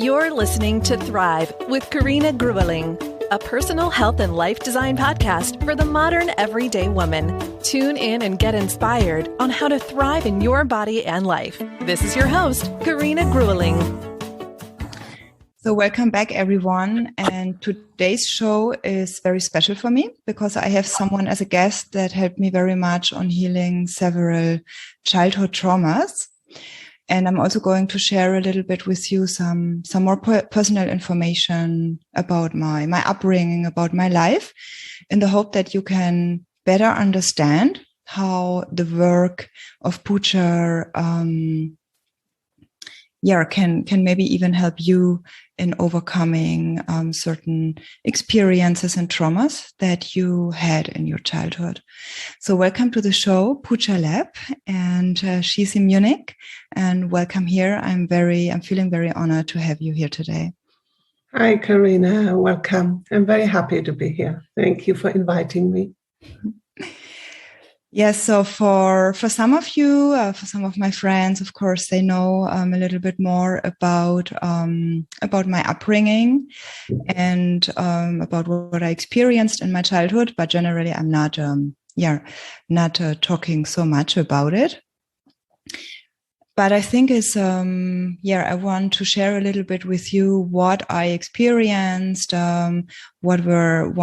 You're listening to Thrive with Carina Greweling, a personal health and life design podcast for the modern everyday woman. Tune in and get inspired on how to thrive in your body and life. This is your host, Carina Greweling. So welcome back, everyone. And today's show is very special for me because I have someone as a guest that helped me very much on healing several childhood traumas. And I'm also going to share a little bit with you some more personal information about my upbringing, about my life, in the hope that you can better understand how the work of Puja can maybe even help you in overcoming certain experiences and traumas that you had in your childhood. So welcome to the show, Puja Lepp, and she's in Munich. And welcome here. I'm feeling very honored to have you here today. Hi, Carina. Welcome. I'm very happy to be here. Thank you for inviting me. Yes, so for some of you, for some of my friends, of course, they know a little bit more about my upbringing and about what I experienced in my childhood. But generally, I'm not talking so much about it. But I think I want to share a little bit with you what I experienced, what were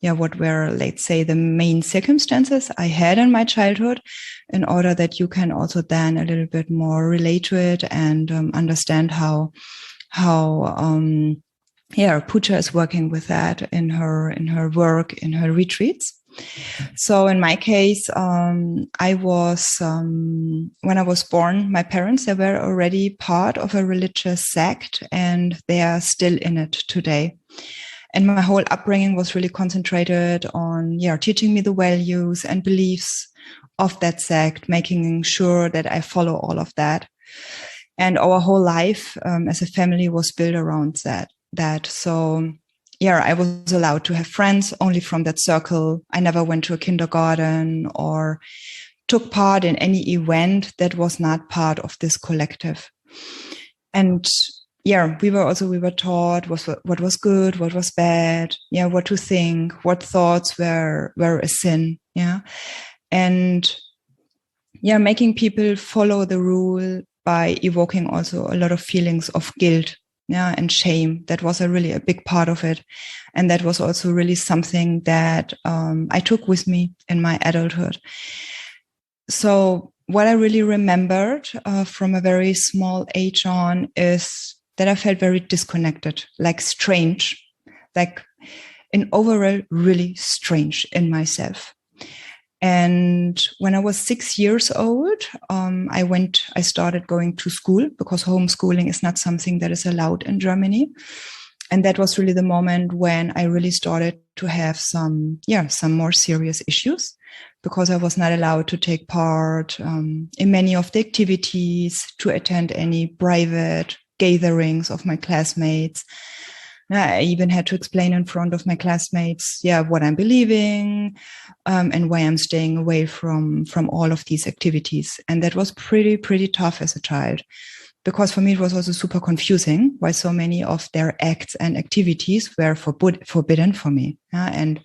let's say, the main circumstances I had in my childhood, in order that you can also then a little bit more relate to it and understand how Puja is working with that in her work, in her retreats. So in my case, when I was born, my parents, they were already part of a religious sect, and they are still in it today. And my whole upbringing was really concentrated on, teaching me the values and beliefs of that sect, making sure that I follow all of that. And our whole life as a family was built around that. So, I was allowed to have friends only from that circle. I never went to a kindergarten or took part in any event that was not part of this collective. And we were taught what was good, what was bad, what to think, what thoughts were a sin, and making people follow the rule by evoking also a lot of feelings of guilt, and shame. That was a big part of it, and that was also really something that I took with me in my adulthood. So what I really remembered from a very small age on is that I felt very disconnected, like strange, like in overall really strange in myself. And when I was 6 years old, I started going to school because homeschooling is not something that is allowed in Germany. And that was really the moment when I really started to have some more serious issues, because I was not allowed to take part in many of the activities, to attend any private gatherings of my classmates. I even had to explain in front of my classmates, what I'm believing, and why I'm staying away from all of these activities. And that was pretty tough as a child, because for me it was also super confusing why so many of their acts and activities were forbidden for me. And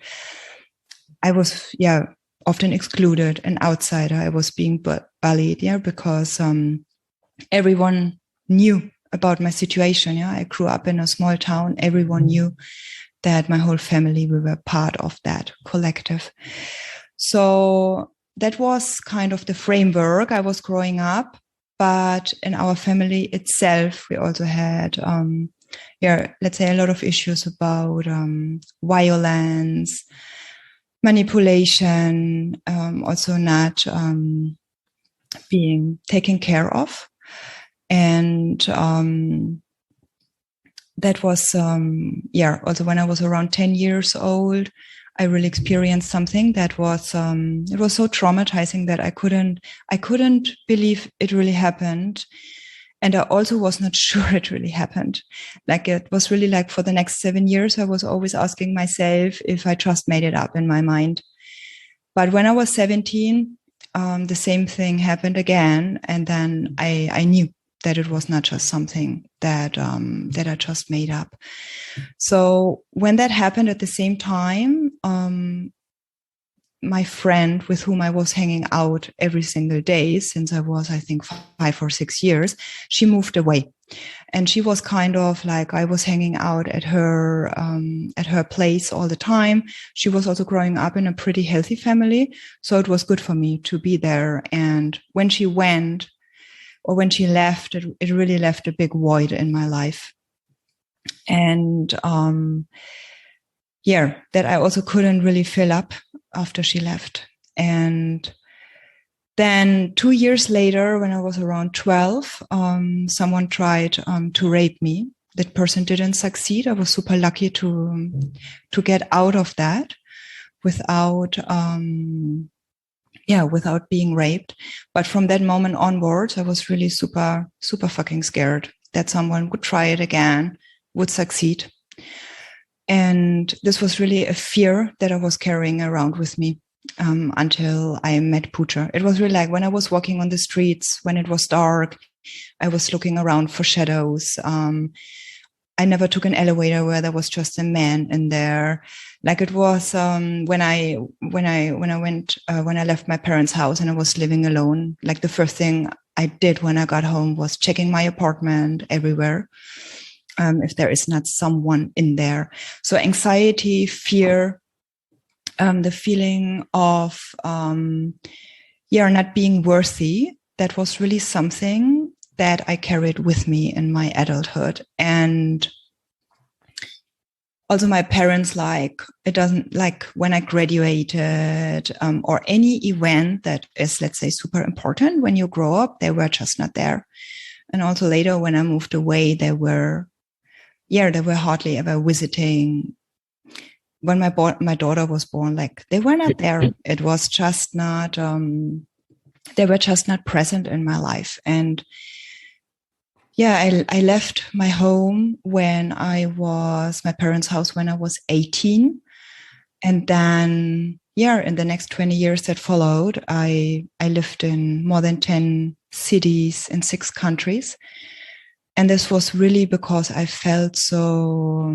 I was, often excluded, an outsider. I was being bullied, because everyone knew about my situation. I grew up in a small town. Everyone knew that my whole family, we were part of that collective. So that was kind of the framework I was growing up. But in our family itself, we also had, let's say, a lot of issues about violence, manipulation, also not being taken care of. And that was, also when I was around 10 years old, I really experienced something that was, it was so traumatizing that I couldn't believe it really happened. And I also was not sure it really happened. Like, it was really like for the next 7 years, I was always asking myself if I just made it up in my mind. But when I was 17, the same thing happened again. And then I knew that it was not just something that I just made up. So when that happened at the same time, my friend with whom I was hanging out every single day since I was, I think, 5 or 6 years, she moved away. And she was kind of like, I was hanging out at her place all the time. She was also growing up in a pretty healthy family. So it was good for me to be there. And when she went, or when she left, it really left a big void in my life. And that I also couldn't really fill up after she left. And then 2 years later, when I was around 12, someone tried to rape me. That person didn't succeed. I was super lucky to get out of that without being raped. But from that moment onwards, I was really super, super fucking scared that someone would try it again, would succeed. And this was really a fear that I was carrying around with me until I met Puja. It was really like when I was walking on the streets, when it was dark, I was looking around for shadows. I never took an elevator where there was just a man in there. Like it was when I left my parents' house and I was living alone. Like the first thing I did when I got home was checking my apartment everywhere, if there is not someone in there. So anxiety, fear, the feeling of not being worthy. That was really something that I carried with me in my adulthood. And also my parents, it doesn't like when I graduated or any event that is, let's say, super important when you grow up, they were just not there. And also later when I moved away, they were hardly ever visiting. When my daughter was born, like they were not there. It was just not, they were just not present in my life. And I left my home my parents' house when I was 18. And then, in the next 20 years that followed, I lived in more than 10 cities in 6 countries. And this was really because I felt so,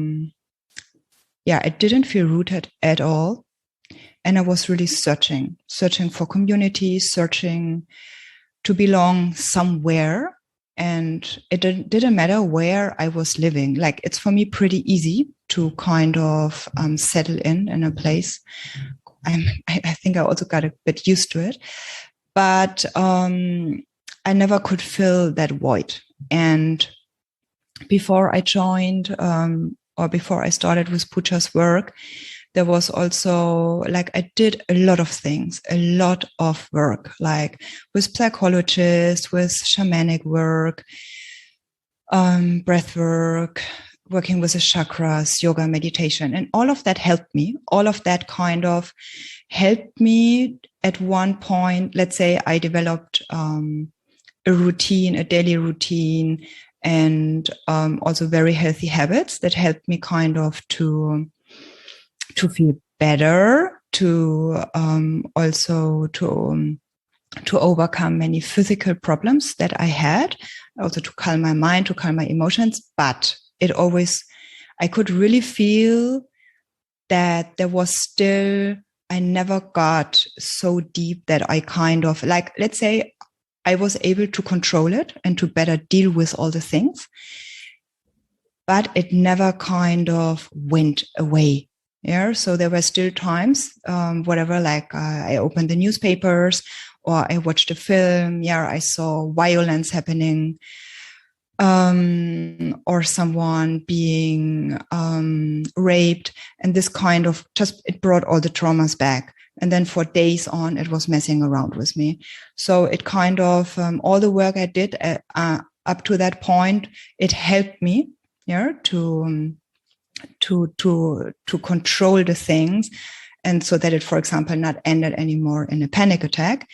I didn't feel rooted at all. And I was really searching for community, searching to belong somewhere. And it didn't matter where I was living. Like it's for me pretty easy to kind of settle in a place. I think I also got a bit used to it. But I never could fill that void. And before I joined or before I started with Puja's work, there was also I did a lot of things, a lot of work, like with psychologists, with shamanic work, breath work, working with the chakras, yoga, meditation, and all of that helped me. All of that kind of helped me. At one point, let's say I developed a daily routine, and also very healthy habits that helped me kind of to feel better, to overcome many physical problems that I had, also to calm my mind, to calm my emotions. But I could really feel that there was still, I never got so deep that I kind of let's say I was able to control it and to better deal with all the things, but it never kind of went away. Yeah. So there were still times, I opened the newspapers or I watched a film. Yeah. I saw violence happening, or someone being, raped. And this kind of it brought all the traumas back. And then for days on, it was messing around with me. So it kind of, all the work I did up to that point, it helped me, to control the things. And so that it, for example, not ended anymore in a panic attack,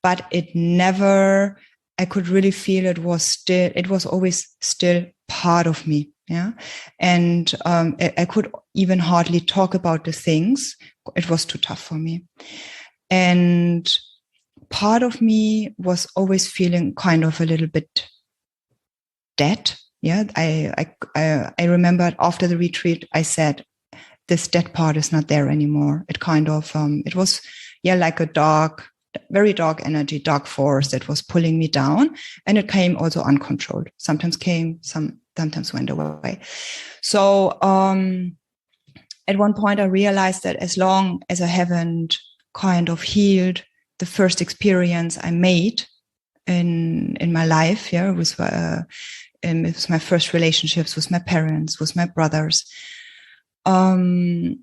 but it never, I could really feel it was always still part of me. Yeah. And, I could even hardly talk about the things. It was too tough for me. And part of me was always feeling kind of a little bit dead. Yeah, I remembered after the retreat, I said, this dead part is not there anymore. It kind of, it was, like a dark, very dark energy, dark force that was pulling me down. And it came also uncontrolled. Sometimes came, sometimes went away. So at one point I realized that as long as I haven't kind of healed the first experience I made in my life, with my first relationships with my parents, with my brothers, I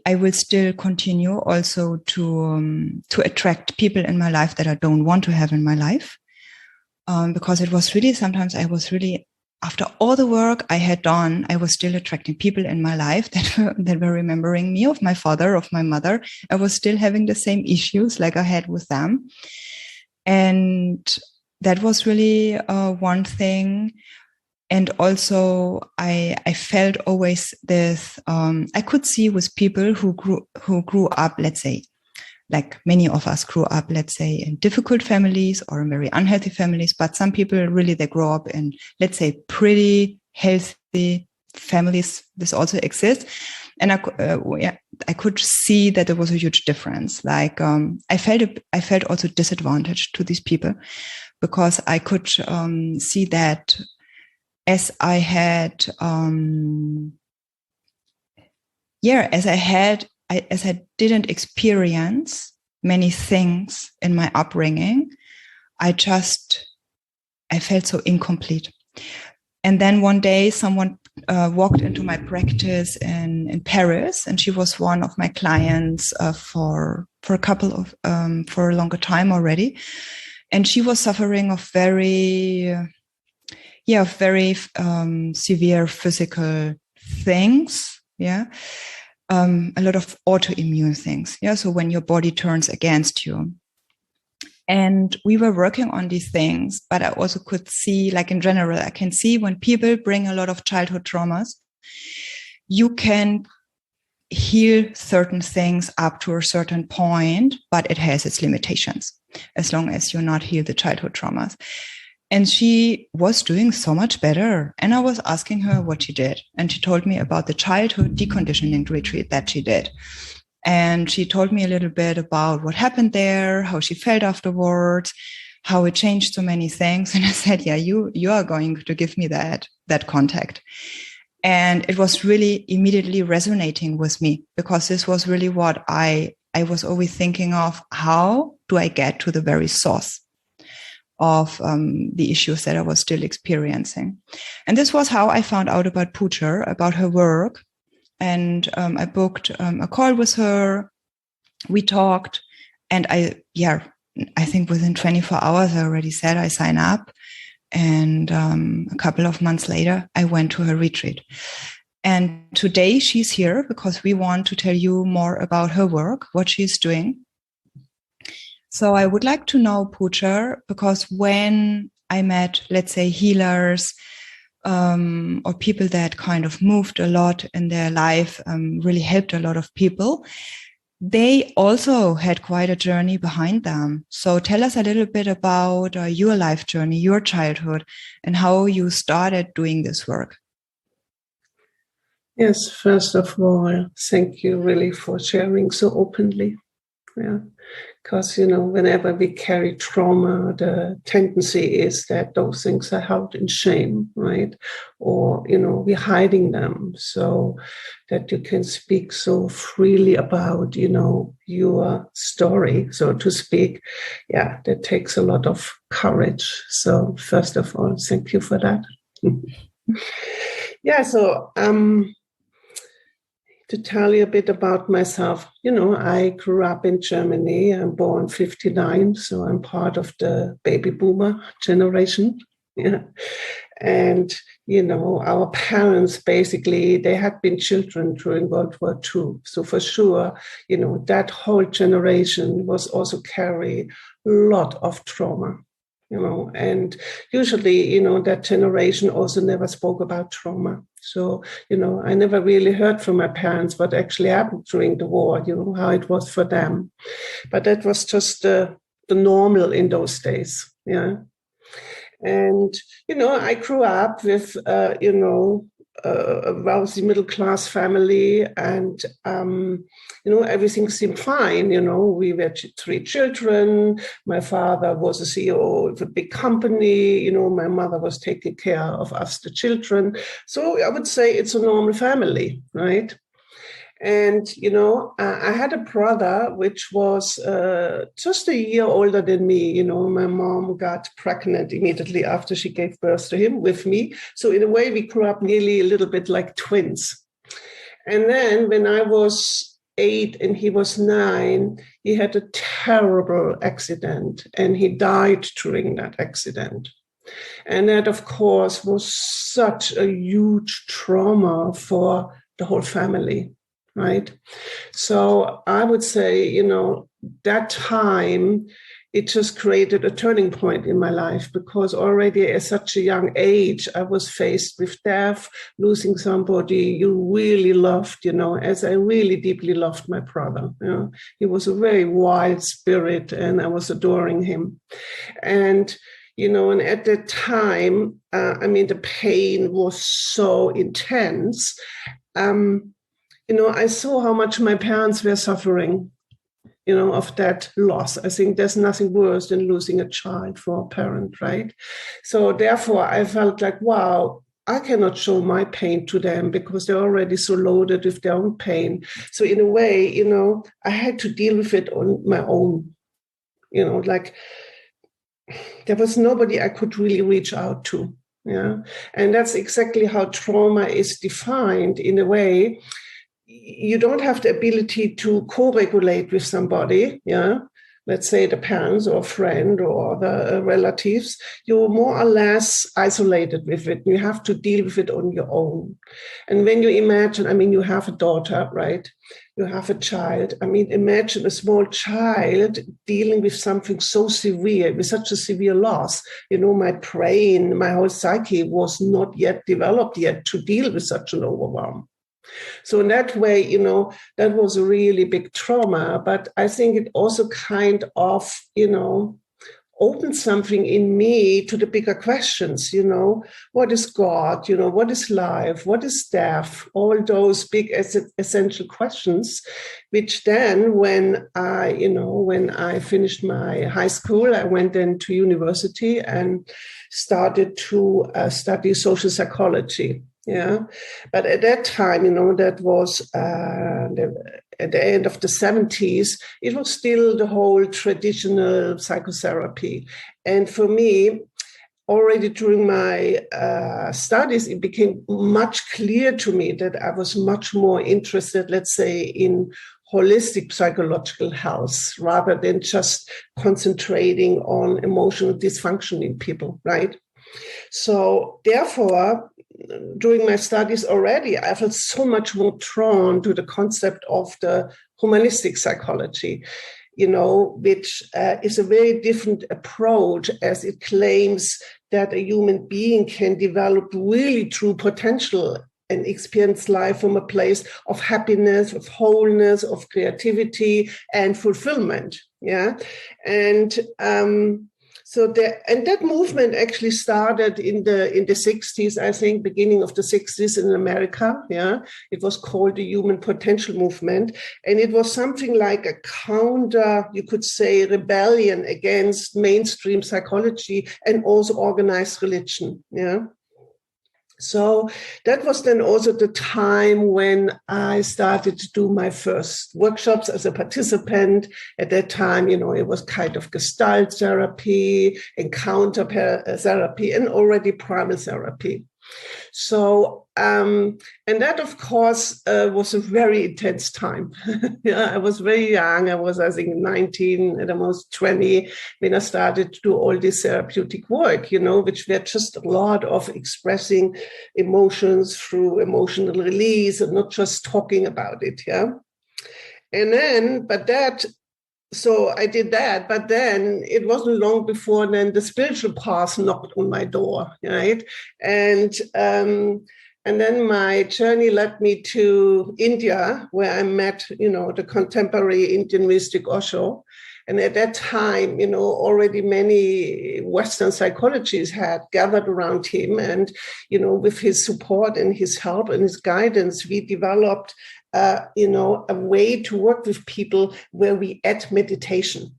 will still continue also to attract people in my life that I don't want to have in my life, because it was really, sometimes I was really, after all the work I had done, I was still attracting people in my life that were remembering me, of my father, of my mother. I was still having the same issues like I had with them. And that was really one thing. And also I felt always this, I could see with people who grew up, let's say, like many of us grew up, let's say, in difficult families or in very unhealthy families. But some people really, they grow up in, let's say, pretty healthy families. This also exists. And I could see that there was a huge difference. Like, I felt also disadvantaged to these people, because I could see that as I didn't experience many things in my upbringing, I felt so incomplete. And then one day someone walked into my practice in Paris, and she was one of my clients for a longer time already. And she was suffering of very severe physical things. Yeah. A lot of autoimmune things. Yeah. So when your body turns against you. And we were working on these things, but I also could see, like in general, I can see when people bring a lot of childhood traumas, you can heal certain things up to a certain point, but it has its limitations as long as you're not healed the childhood traumas. And she was doing so much better. And I was asking her what she did. And she told me about the childhood deconditioning retreat that she did. And she told me a little bit about what happened there, how she felt afterwards, how it changed so many things. And I said, yeah, you are going to give me that contact. And it was really immediately resonating with me, because this was really what I was always thinking of. How do I get to the very source of the issues that I was still experiencing? And this was how I found out about Puja, about her work. And I booked a call with her. We talked, and I think within 24 hours, I already said I sign up. And a couple of months later, I went to her retreat. And today she's here because we want to tell you more about her work, what she's doing. So I would like to know, Puja, because when I met, let's say, healers, or people that kind of moved a lot in their life, really helped a lot of people, they also had quite a journey behind them. So tell us a little bit about your life journey, your childhood, and how you started doing this work. Yes, first of all, thank you really for sharing so openly. Yeah. Because, whenever we carry trauma, the tendency is that those things are held in shame, right? Or, we're hiding them so that you can speak so freely about, your story, so to speak. Yeah, that takes a lot of courage. So first of all, thank you for that. Yeah, so to tell you a bit about myself, I grew up in Germany. I'm born 1959, so I'm part of the baby boomer generation. Yeah. And, our parents, basically, they had been children during World War II. So for sure, that whole generation was also carry a lot of trauma. And usually, that generation also never spoke about trauma. So, I never really heard from my parents what actually happened during the war, how it was for them. But that was just the normal in those days. Yeah. And, I grew up with, a wealthy middle-class family, and, everything seemed fine. We were 3 children. My father was a CEO of a big company. My mother was taking care of us, the children. So I would say it's a normal family, right? And, I had a brother which was just a year older than me. My mom got pregnant immediately after she gave birth to him with me. So in a way, we grew up nearly a little bit like twins. And then when I was 8 and he was 9, he had a terrible accident and he died during that accident. And that, of course, was such a huge trauma for the whole family. Right. So I would say, that time, it just created a turning point in my life, because already at such a young age, I was faced with death, losing somebody you really loved, as I really deeply loved my brother. He was a very wild spirit and I was adoring him. And, and at that time, the pain was so intense. I saw how much my parents were suffering, of that loss. I think there's nothing worse than losing a child for a parent, right? So therefore, I felt like, wow, I cannot show my pain to them because they're already so loaded with their own pain. So in a way, I had to deal with it on my own. Like there was nobody I could really reach out to. Yeah. And that's exactly how trauma is defined in a way. You don't have the ability to co-regulate with somebody, let's say the parents or a friend or the relatives. You're more or less isolated with it. You have to deal with it on your own. And when you imagine, you have a daughter, right? You have a child. Imagine a small child dealing with something so severe, with such a severe loss. My brain, my whole psyche was not yet developed yet to deal with such an overwhelm. So in that way, that was a really big trauma. But I think it also kind of, opened something in me to the bigger questions, what is God? What is life? What is death? All those big essential questions, which then when I finished my high school, I went then to university and started to study social psychology. Yeah, but at that time, that was at the end of the 70s, it was still the whole traditional psychotherapy. And for me, already during my studies, it became much clear to me that I was much more interested, let's say, in holistic psychological health rather than just concentrating on emotional dysfunction in people, right? So therefore, during my studies already, I felt so much more drawn to the concept of the humanistic psychology, which is a very different approach, as it claims that a human being can develop really true potential and experience life from a place of happiness, of wholeness, of creativity and fulfillment. Yeah. And so that movement actually started in the 60s, I think, beginning of the 60s in America. Yeah, it was called the Human Potential Movement, and it was something like a counter, you could say, rebellion against mainstream psychology and also organized religion. Yeah. So that was then also the time when I started to do my first workshops as a participant. At that time, it was kind of Gestalt therapy, encounter therapy, and already primal therapy. So, and that, of course, was a very intense time. Yeah, I was very young. I was, I think, 19, at almost 20, when I started to do all this therapeutic work, which were just a lot of expressing emotions through emotional release and not just talking about it. Yeah. And then, so I did that, but then it wasn't long before then the spiritual path knocked on my door, right? And then my journey led me to India, where I met, the contemporary Indian mystic Osho. And at that time, already many Western psychologists had gathered around him. And, with his support and his help and his guidance, we developed, a way to work with people where we add meditation.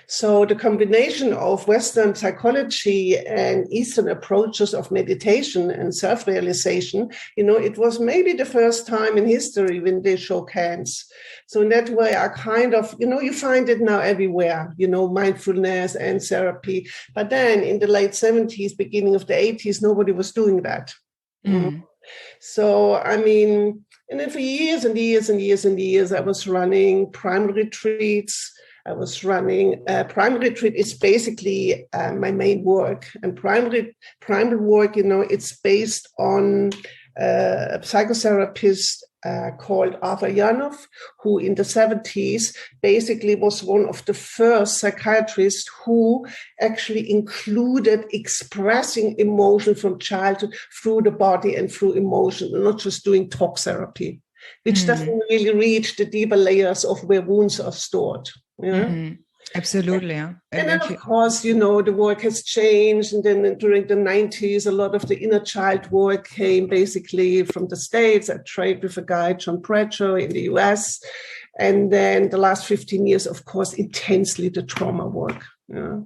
So the combination of Western psychology and Eastern approaches of meditation and self-realization, it was maybe the first time in history when they shook hands. So in that way, I kind of, you find it now everywhere, mindfulness and therapy. But then in the late 70s, beginning of the 80s, nobody was doing that. So, and then for years and years and years and years, I was running Primal retreats. I was running Primal retreat is basically my main work. And Primal work, it's based on a psychotherapist called Arthur Janov, who in the 70s basically was one of the first psychiatrists who actually included expressing emotion from childhood through the body and through emotion, not just doing talk therapy, which doesn't really reach the deeper layers of where wounds are stored. Yeah. Absolutely. Yeah. And then, of course, the work has changed. And then during the 90s, a lot of the inner child work came basically from the States. I trained with a guy, John Bradshaw, in the US. And then the last 15 years, of course, intensely the trauma work. Yeah.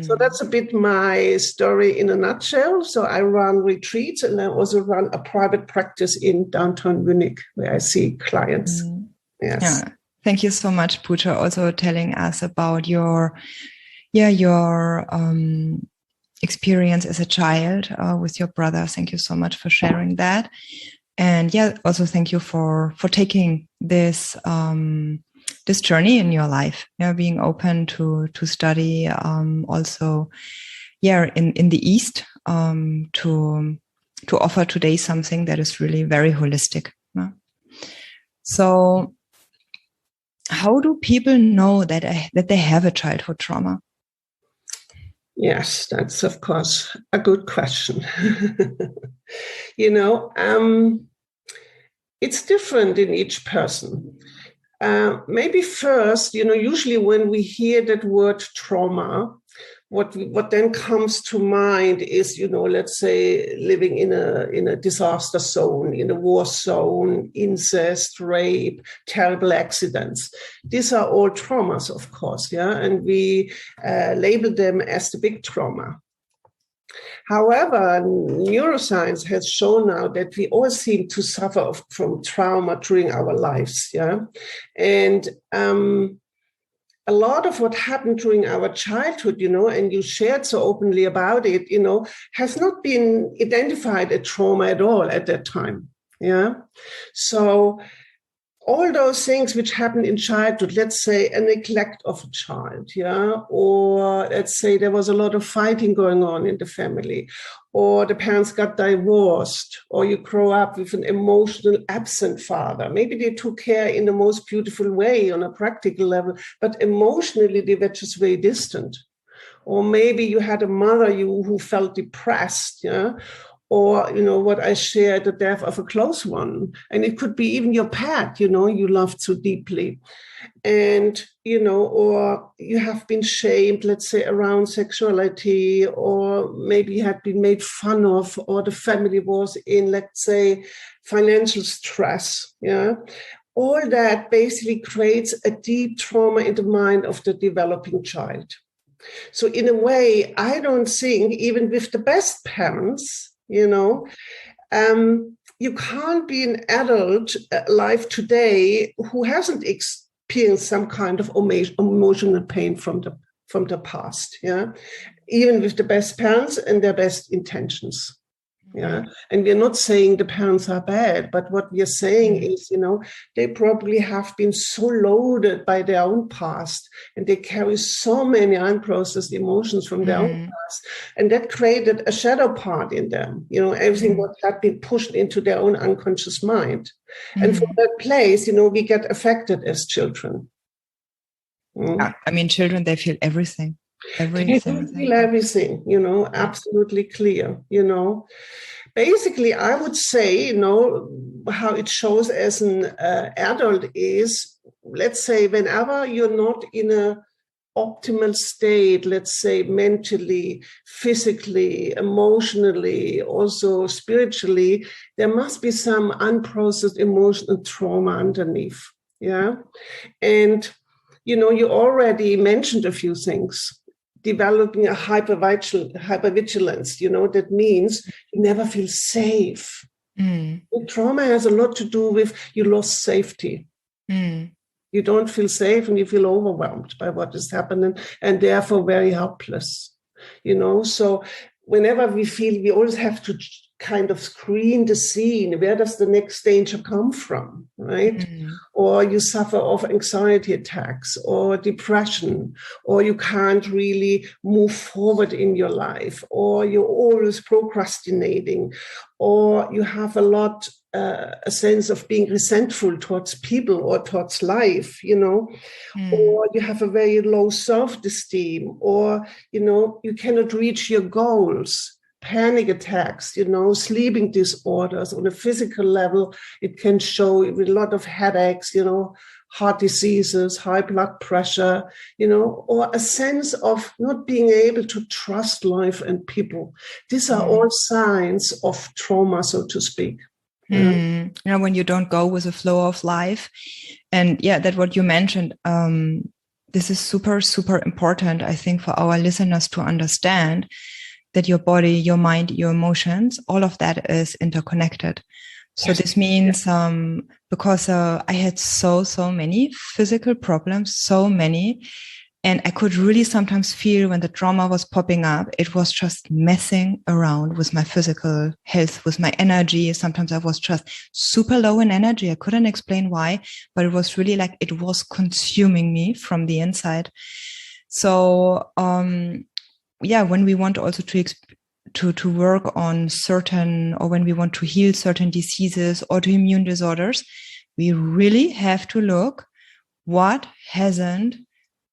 So that's a bit my story in a nutshell. So I run retreats and I also run a private practice in downtown Munich where I see clients. Yes. Yeah. Thank you so much, Puja, also telling us about your experience as a child with your brother. Thank you so much for sharing that. And also thank you for taking this this journey in your life, being open to study also in the East to offer today something that is really very holistic. So how do people know that they have a childhood trauma? Yes, that's, of course, a good question. It's different in each person. Maybe first, usually when we hear that word trauma, what then comes to mind is, let's say living in a disaster zone, in a war zone, incest, rape, terrible accidents. These are all traumas, of course, and we label them as the big trauma. However, neuroscience has shown now that we all seem to suffer from trauma during our lives, and a lot of what happened during our childhood, and you shared so openly about it, has not been identified as trauma at all at that time. Yeah. So all those things which happened in childhood, let's say a neglect of a child, or let's say there was a lot of fighting going on in the family, or the parents got divorced, or you grow up with an emotional absent father. Maybe they took care in the most beautiful way on a practical level, but emotionally they were just very distant. Or maybe you had a mother who felt depressed, or, what I shared, the death of a close one. And it could be even your pet, you loved so deeply. And, or you have been shamed, let's say, around sexuality, or maybe you had been made fun of, or the family was in, let's say, financial stress. Yeah. All that basically creates a deep trauma in the mind of the developing child. So in a way, I don't think, even with the best parents, you can't be an adult alive today who hasn't experienced some kind of emotional pain from the past, even with the best parents and their best intentions. Yeah. And we're not saying the parents are bad, but what we're saying is, they probably have been so loaded by their own past and they carry so many unprocessed emotions from their own past. And that created a shadow part in them, everything what had been pushed into their own unconscious mind. And from that place, we get affected as children. Yeah. I mean, children, they feel everything. Feel everything, absolutely clear, Basically, I would say, how it shows as an adult is, let's say, whenever you're not in a optimal state, let's say mentally, physically, emotionally, also spiritually, there must be some unprocessed emotional trauma underneath. Yeah. And, you already mentioned a few things. Developing a hypervigilance, that means you never feel safe. Trauma has a lot to do with you lost safety. You don't feel safe and you feel overwhelmed by what is happening and therefore very helpless. So whenever we feel, we always have to kind of screen the scene. Where does the next danger come from, right? Or you suffer of anxiety attacks or depression, or you can't really move forward in your life, or you're always procrastinating, or you have a sense of being resentful towards people or towards life, or you have a very low self-esteem, or, you cannot reach your goals. Panic attacks, sleeping disorders. On a physical level, it can show with a lot of headaches, heart diseases, high blood pressure, or a sense of not being able to trust life and people. These are all signs of trauma, so to speak. When you don't go with the flow of life. And that what you mentioned, this is super, super important, I think, for our listeners to understand that your body, your mind, your emotions, all of that is interconnected. So this means, because I had so many physical problems, so many, and I could really sometimes feel when the trauma was popping up, it was just messing around with my physical health, with my energy. Sometimes I was just super low in energy. I couldn't explain why, but it was really like it was consuming me from the inside. So, when we want also to work on certain, or when we want to heal certain diseases, autoimmune disorders, we really have to look what hasn't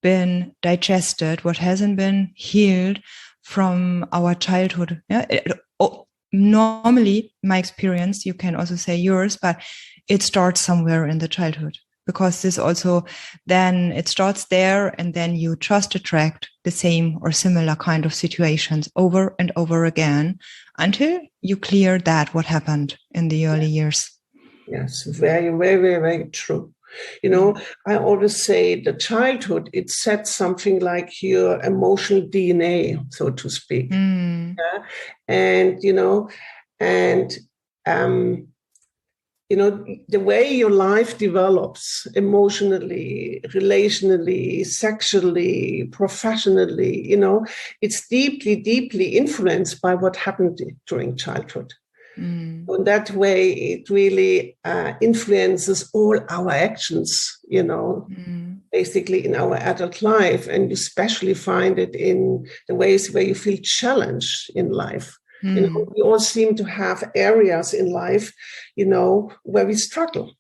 been digested, what hasn't been healed from our childhood. Normally, my experience, you can also say yours, but it starts somewhere in the childhood. Because this also, then it starts there, and then you just attract the same or similar kind of situations over and over again until you clear that what happened in the early years. Yes, very, very, very, very true. I always say the childhood, it sets something like your emotional DNA, so to speak. Yeah? And, the way your life develops emotionally, relationally, sexually, professionally, it's deeply, deeply influenced by what happened during childhood. In that way, it really influences all our actions, basically in our adult life. And you especially find it in the ways where you feel challenged in life. We all seem to have areas in life, where we struggle,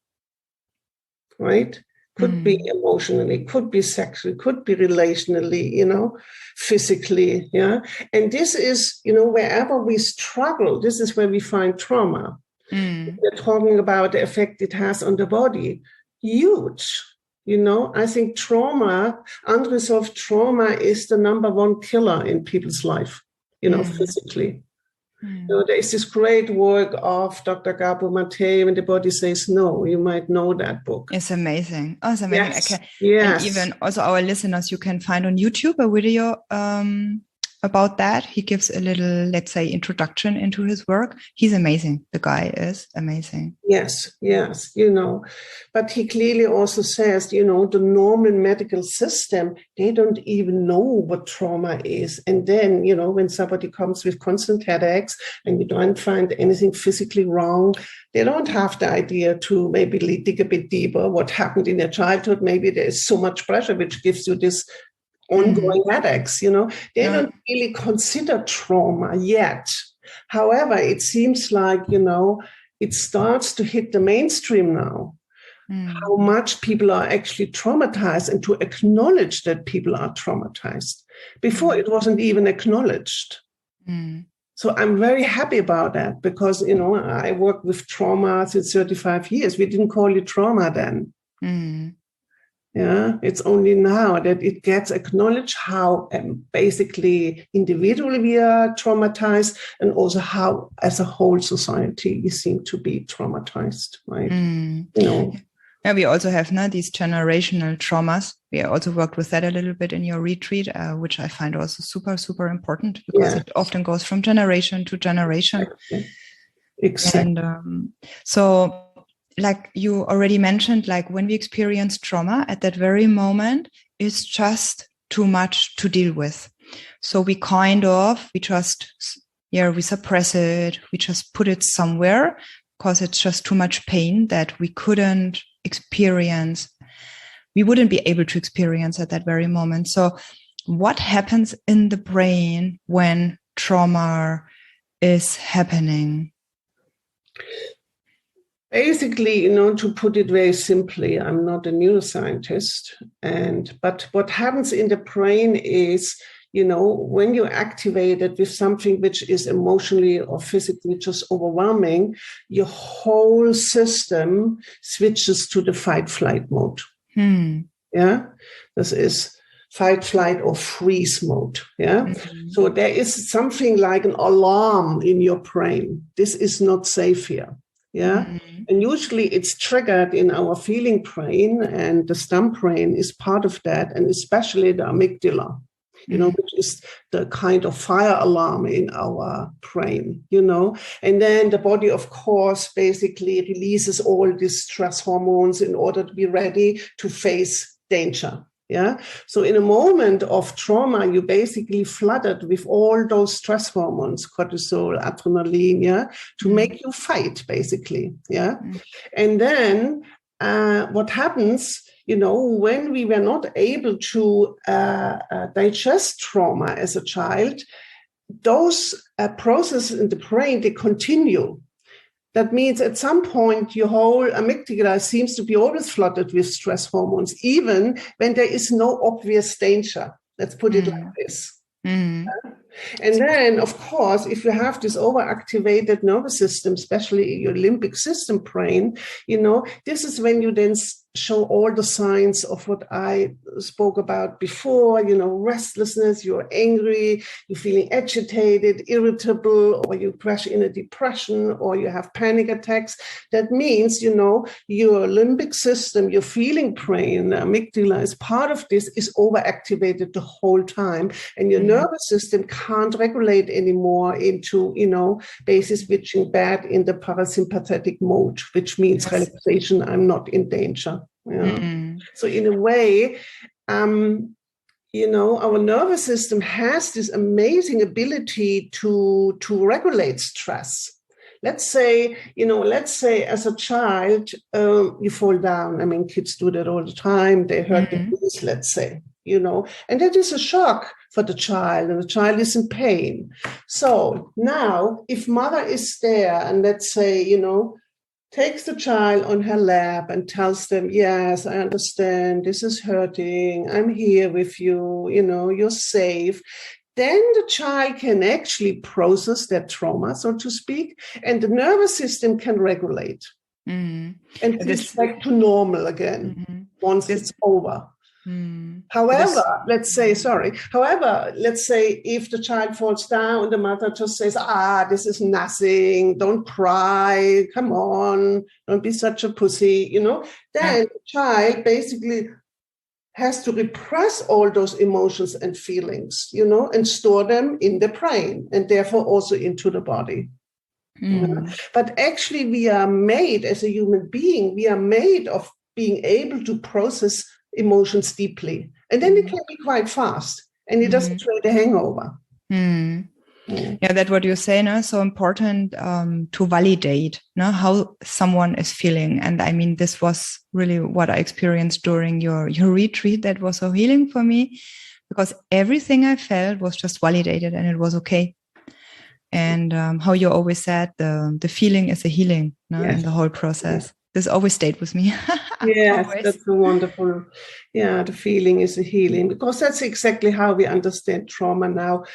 right? Could be emotionally, could be sexually, could be relationally, physically, yeah. And this is, wherever we struggle, this is where we find trauma. We're talking about the effect it has on the body. Huge. I think trauma, unresolved trauma, is the number one killer in people's life, physically. There is this great work of Dr. Gabo Mate, When the Body Says No. You might know that book. It's amazing. Oh, it's amazing. Yes. And even also our listeners, you can find on YouTube a video about that. He gives a little, let's say, introduction into his work. He's amazing. The guy is amazing. Yes. But he clearly also says, the normal medical system, they don't even know what trauma is. And then, when somebody comes with constant headaches and you don't find anything physically wrong, they don't have the idea to maybe dig a bit deeper what happened in their childhood. Maybe there's so much pressure, which gives you this ongoing headaches, they don't really consider trauma yet. However, it seems like, it starts to hit the mainstream now, how much people are actually traumatized, and to acknowledge that people are traumatized. Before, it wasn't even acknowledged. So I'm very happy about that because, I worked with trauma since 35 years. We didn't call it trauma then. Yeah, it's only now that it gets acknowledged how basically individually we are traumatized, and also how as a whole society we seem to be traumatized, right? Yeah, we also have these generational traumas. We also worked with that a little bit in your retreat, which I find also super, super important, because it often goes from generation to generation. Exactly. And so, like you already mentioned, like when we experience trauma at that very moment, it's just too much to deal with. So we suppress it. We just put it somewhere because it's just too much pain that we couldn't experience. We wouldn't be able to experience at that very moment. So what happens in the brain when trauma is happening? Basically, to put it very simply, I'm not a neuroscientist, but what happens in the brain is, when you activate it with something which is emotionally or physically just overwhelming, your whole system switches to the fight-flight mode. Yeah, this is fight, flight, or freeze mode. Yeah. So there is something like an alarm in your brain. This is not safe here. Yeah. And usually it's triggered in our feeling brain, and the stump brain is part of that, and especially the amygdala, which is the kind of fire alarm in our brain, and then the body, of course, basically releases all these stress hormones in order to be ready to face danger. Yeah. So in a moment of trauma, you basically flooded with all those stress hormones, cortisol, adrenaline, to make you fight, basically. Yeah. And then what happens, when we were not able to digest trauma as a child, those processes in the brain, they continue. That means at some point, your whole amygdala seems to be always flooded with stress hormones, even when there is no obvious danger. Let's put it like this. And then, of course, if you have this overactivated nervous system, especially your limbic system brain, this is when you then show all the signs of what I spoke about before, restlessness, you're angry, you're feeling agitated, irritable, or you crash in a depression, or you have panic attacks. That means, your limbic system, your feeling brain, the amygdala is part of this, is overactivated the whole time. And your nervous system can't regulate anymore into, basically switching back in the parasympathetic mode, which means relaxation, I'm not in danger. So in a way, our nervous system has this amazing ability to regulate stress. Let's say as a child, you fall down. I mean, kids do that all the time. They hurt their knees, let's say, and that is a shock for the child, and the child is in pain. So now if mother is there and let's say, takes the child on her lap and tells them, yes, I understand, this is hurting, I'm here with you, you're safe, then the child can actually process that trauma, so to speak, and the nervous system can regulate and it's back to normal again once it's over. However, let's say if the child falls down, the mother just says, this is nothing, don't cry, come on, don't be such a pussy, then the child basically has to repress all those emotions and feelings, and store them in the brain and therefore also into the body. But actually we are made as a human being, we are made of being able to process emotions deeply. And then it can be quite fast and it doesn't create a hangover. Yeah, that's what you say, no? So important to validate how someone is feeling. And I mean, this was really what I experienced during your retreat. That was so healing for me, because everything I felt was just validated and it was okay. And how you always said, the feeling is a healing in the whole process. This always stayed with me. Yes, that's a wonderful. Yeah, the feeling is a healing, because that's exactly how we understand trauma now.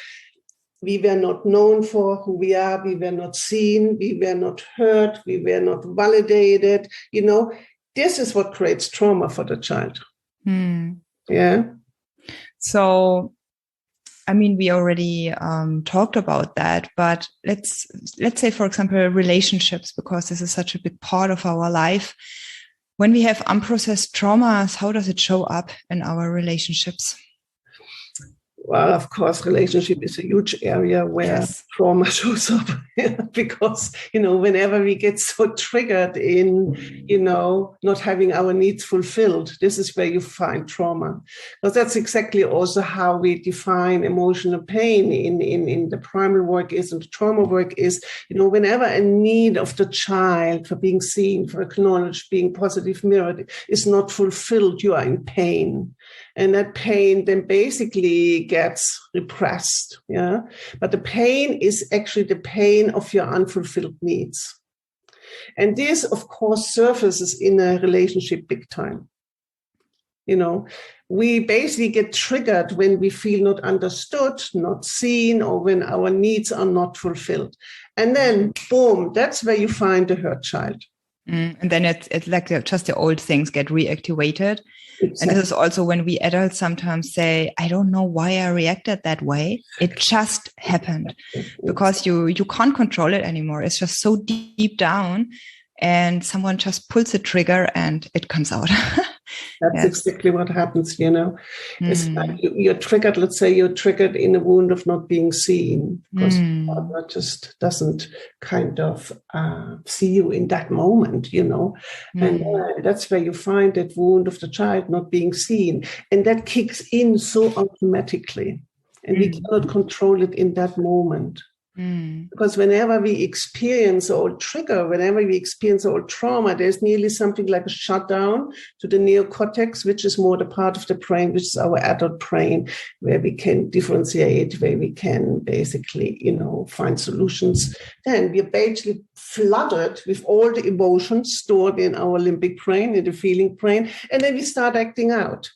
We were not known for who we are. We were not seen. We were not heard. We were not validated. This is what creates trauma for the child. Yeah. So, I mean, we already talked about that, but let's say, for example, relationships, because this is such a big part of our life. When we have unprocessed traumas, how does it show up in our relationships? Well, of course, relationship is a huge area where trauma shows up because, whenever we get so triggered in, not having our needs fulfilled, this is where you find trauma. Because that's exactly also how we define emotional pain in the primal work is, and the trauma work is, whenever a need of the child for being seen, for acknowledged, being positive mirrored is not fulfilled, you are in pain. And that pain then basically gets repressed. Yeah. But the pain is actually the pain of your unfulfilled needs. And this, of course, surfaces in a relationship big time. We basically get triggered when we feel not understood, not seen, or when our needs are not fulfilled. And then, boom, that's where you find the hurt child. And then it's like just the old things get reactivated. Exactly. And this is also when we adults sometimes say, I don't know why I reacted that way. It just happened, because you can't control it anymore. It's just so deep down, and someone just pulls the trigger and it comes out. That's exactly what happens, It's like you're triggered, let's say you're triggered in a wound of not being seen, because partner just doesn't kind of see you in that moment, And that's where you find that wound of the child not being seen. And that kicks in so automatically. And we cannot control it in that moment. Because whenever we experience or trigger, whenever we experience or trauma, there's nearly something like a shutdown to the neocortex, which is more the part of the brain, which is our adult brain, where we can differentiate, where we can basically, find solutions. Then we're basically flooded with all the emotions stored in our limbic brain, in the feeling brain, and then we start acting out.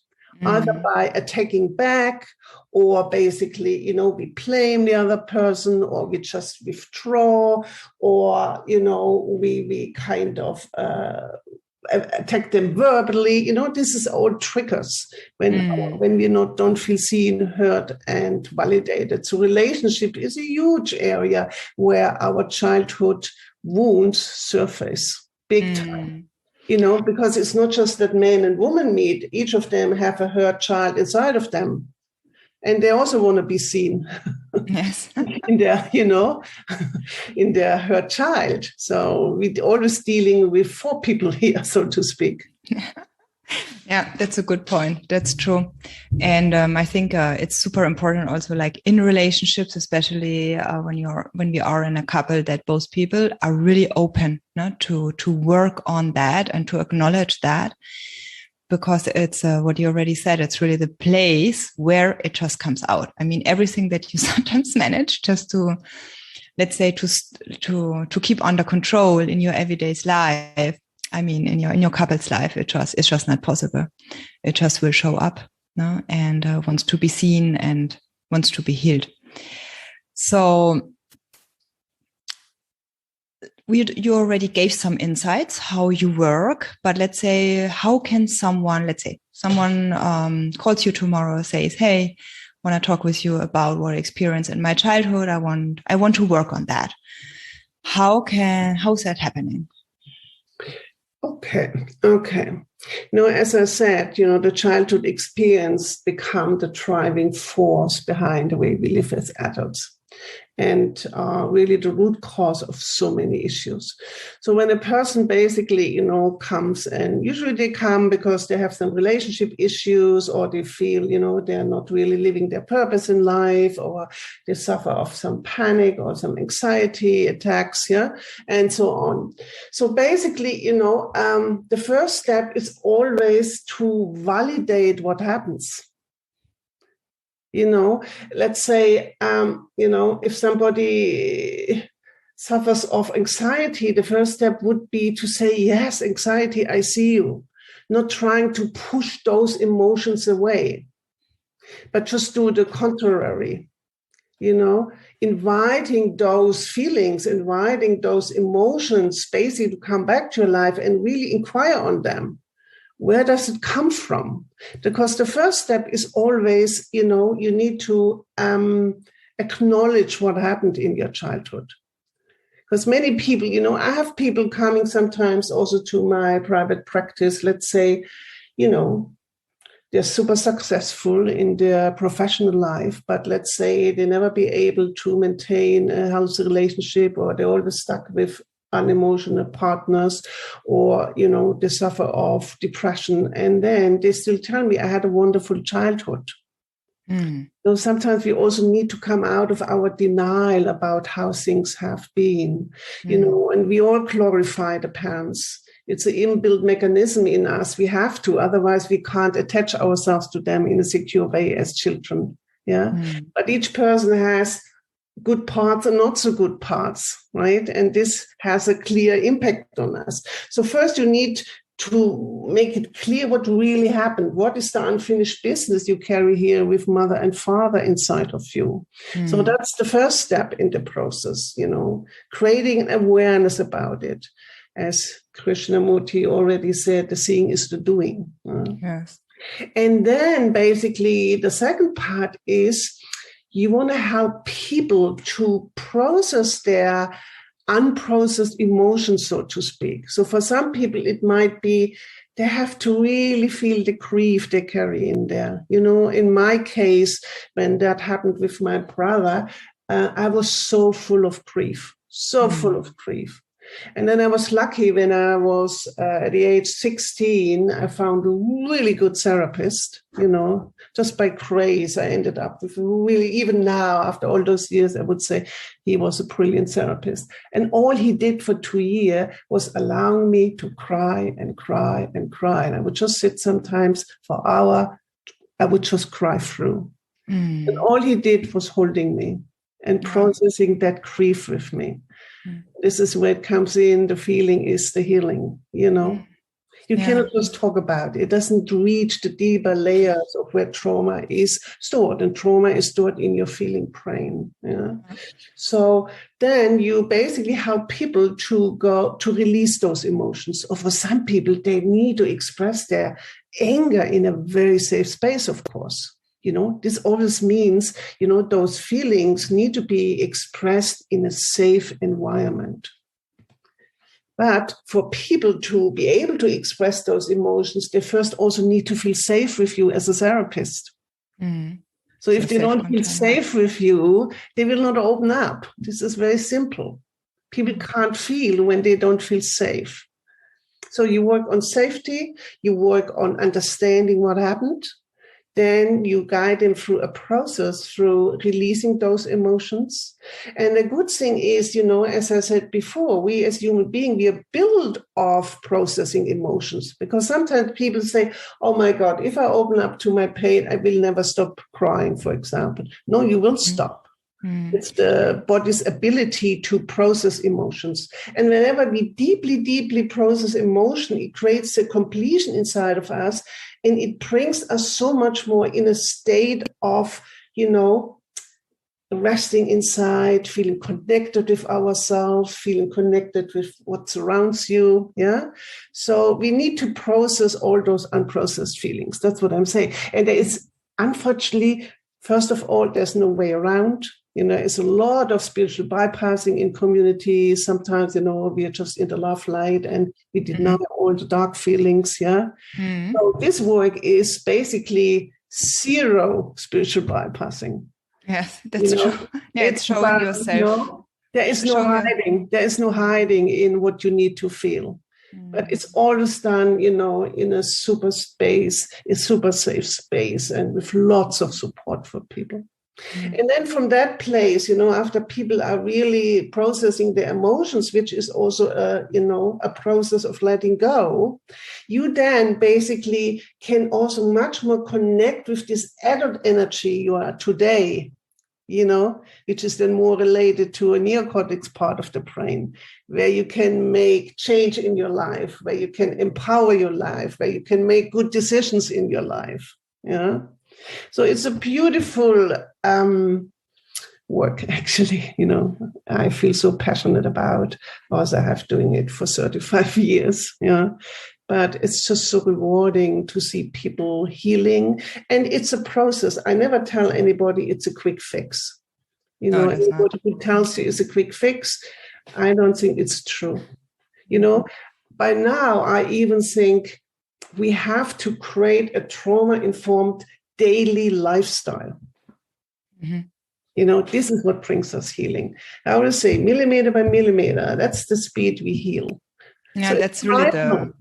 Either by attacking back, or basically, we blame the other person, or we just withdraw, or, we kind of attack them verbally. This is all triggers when we don't feel seen, heard, and validated. So relationship is a huge area where our childhood wounds surface big time. Because it's not just that men and women meet. Each of them have a hurt child inside of them. And they also want to be seen yes. in their, in their hurt child. So we're always dealing with 4 people here, so to speak. Yeah, that's a good point. That's true. And I think it's super important also, like in relationships, especially when we are in a couple, that both people are really open to work on that and to acknowledge that, because it's what you already said. It's really the place where it just comes out. I mean, everything that you sometimes manage just to, let's say, to keep under control in your everyday life. I mean, in your couple's life, it's just not possible. It just will show up, and wants to be seen and wants to be healed. So you already gave some insights how you work, but let's say, how can someone calls you tomorrow, says, "Hey, I want to talk with you about what I experienced in my childhood. I want to work on that." How's that happening? Okay. As I said, the childhood experience become the driving force behind the way we live as adults, and really the root cause of so many issues. So when a person basically, comes, and usually they come because they have some relationship issues, or they feel, they're not really living their purpose in life, or they suffer of some panic or some anxiety attacks, and so on. So basically, the first step is always to validate what happens. Let's say, if somebody suffers of anxiety, the first step would be to say, yes, anxiety, I see you. Not trying to push those emotions away, but just do the contrary. Inviting those feelings, inviting those emotions basically to come back to your life and really inquire on them. where does it come from? Because the first step is always, you need to acknowledge what happened in your childhood. Because many people, I have people coming sometimes also to my private practice, let's say, they're super successful in their professional life, but let's say they never be able to maintain a healthy relationship, or they're always stuck with unemotional partners, or, they suffer of depression. And then they still tell me, I had a wonderful childhood. So sometimes we also need to come out of our denial about how things have been, and we all glorify the parents. It's an inbuilt mechanism in us. We have to, otherwise we can't attach ourselves to them in a secure way as children. Yeah. But each person has good parts and not so good parts, right? And this has a clear impact on us. So first you need to make it clear what really happened. What is the unfinished business you carry here with mother and father inside of you? So that's the first step in the process, creating an awareness about it. As Krishnamurti already said, the seeing is the doing. Yes. And then basically the second part is you want to help people to process their unprocessed emotions, so to speak. So for some people, it might be they have to really feel the grief they carry in there. In my case, when that happened with my brother, I was so full of grief, full of grief. And then I was lucky when I was at the age 16, I found a really good therapist, just by grace. I ended up with really, even now, after all those years, I would say he was a brilliant therapist. And all he did for 2 years was allowing me to cry and cry and cry. And I would just sit sometimes for an hour, I would just cry through. And all he did was holding me and processing that grief with me. This is where it comes in. The feeling is the healing, You cannot just talk about it. It doesn't reach the deeper layers of where trauma is stored. And trauma is stored in your feeling brain. So then you basically help people to go to release those emotions. Or for some people, they need to express their anger in a very safe space, of course. This always means, those feelings need to be expressed in a safe environment. But for people to be able to express those emotions, they first also need to feel safe with you as a therapist. So if they don't feel safe with you, they will not open up. This is very simple. People can't feel when they don't feel safe. So you work on safety, you work on understanding what happened. Then you guide them through a process, through releasing those emotions. And the good thing is, as I said before, we as human beings, we are built of processing emotions. Because sometimes people say, oh my God, if I open up to my pain, I will never stop crying, for example. No, you will stop. It's the body's ability to process emotions. And whenever we deeply, deeply process emotion, it creates a completion inside of us. And it brings us so much more in a state of, resting inside, feeling connected with ourselves, feeling connected with what surrounds you. Yeah. So we need to process all those unprocessed feelings. That's what I'm saying. And there is, unfortunately, first of all, there's no way around. It's a lot of spiritual bypassing in communities. Sometimes, we are just in the love light and we deny all the dark feelings. Yeah. So this work is basically zero spiritual bypassing. Yes, that's true. Yeah, it's showing yourself. There is no hiding. There is no hiding in what you need to feel. But it's always done, in a super space, a super safe space, and with lots of support for people. And then from that place, after people are really processing their emotions, which is also a process of letting go, you then basically can also much more connect with this adult energy you are today, which is then more related to a neocortex part of the brain, where you can make change in your life, where you can empower your life, where you can make good decisions in your life. Yeah. So it's a beautiful work, actually, I feel so passionate about, because I have doing it for 35 years, but it's just so rewarding to see people healing. And it's a process. I never tell anybody it's a quick fix. No, that's not. Anybody who tells you it's a quick fix, I don't think it's true. By now, I even think we have to create a trauma-informed daily lifestyle. Mm-hmm. This is what brings us healing. I always say millimeter by millimeter, that's the speed we heal. Yeah, so that's really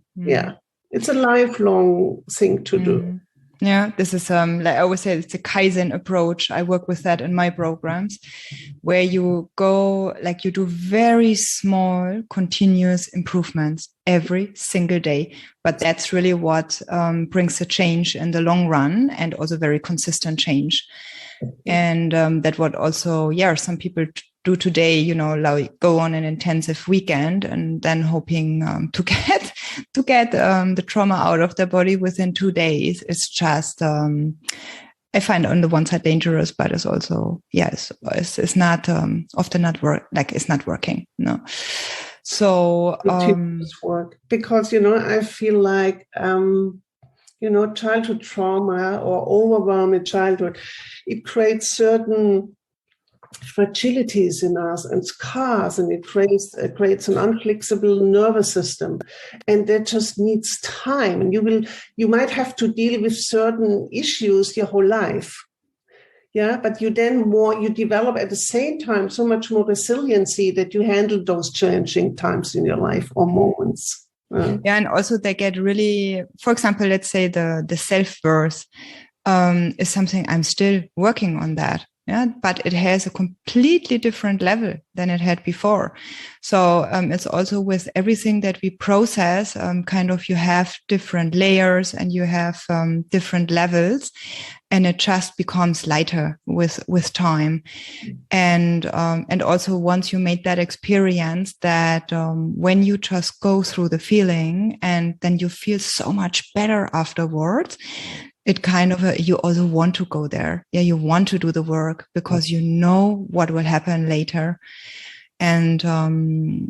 it's a lifelong thing to do. Yeah, this is like I always say, it's a kaizen approach. I work with that in my programs, where you go, like you do very small continuous improvements every single day. But that's really what brings a change in the long run, and also very consistent change. And that what also, some people do today, like go on an intensive weekend and then hoping to get the trauma out of their body within 2 days. It's just, I find on the one side dangerous, but it's also, it's not often not it's not working. No. So, work because, I feel like, childhood trauma or overwhelming childhood, it creates certain fragilities in us and scars, and it creates an unflexible nervous system, and that just needs time. And you might have to deal with certain issues your whole life. Yeah, but you develop at the same time so much more resiliency that you handle those challenging times in your life or moments. Yeah, and also they get really, for example, let's say the self-worth is something I'm still working on that. Yeah, but it has a completely different level than it had before. So it's also with everything that we process, you have different layers and you have different levels, and it just becomes lighter with time. And also once you make that experience that when you just go through the feeling and then you feel so much better afterwards, it you also want to go there. Yeah, you want to do the work because you know what will happen later. And today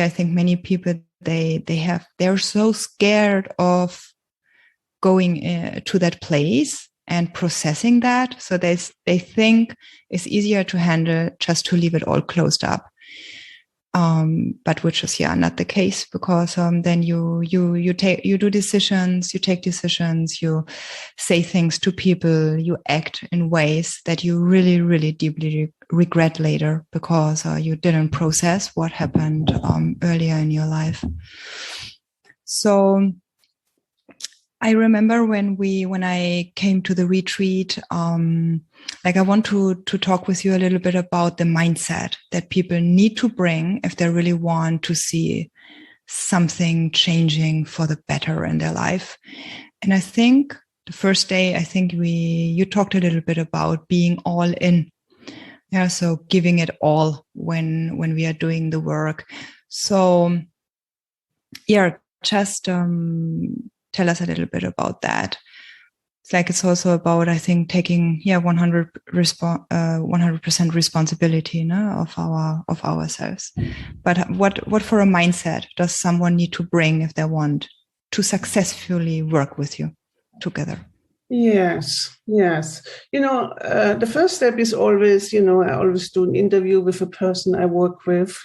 I think many people, they're so scared of going to that place and processing that. So they think it's easier to handle just to leave it all closed up. But which is not the case, because then you do decisions, you take decisions, you say things to people, you act in ways that you really, really deeply regret later because you didn't process what happened earlier in your life. So I remember when I came to the retreat, I want to talk with you a little bit about the mindset that people need to bring if they really want to see something changing for the better in their life. And I think the first day, you talked a little bit about being all in. Yeah, so giving it all when we are doing the work. So just tell us a little bit about that. It's also about, I think, taking 100% responsibility of ourselves. But what for a mindset does someone need to bring if they want to successfully work with you together? Yes. The first step is always, I always do an interview with a person I work with,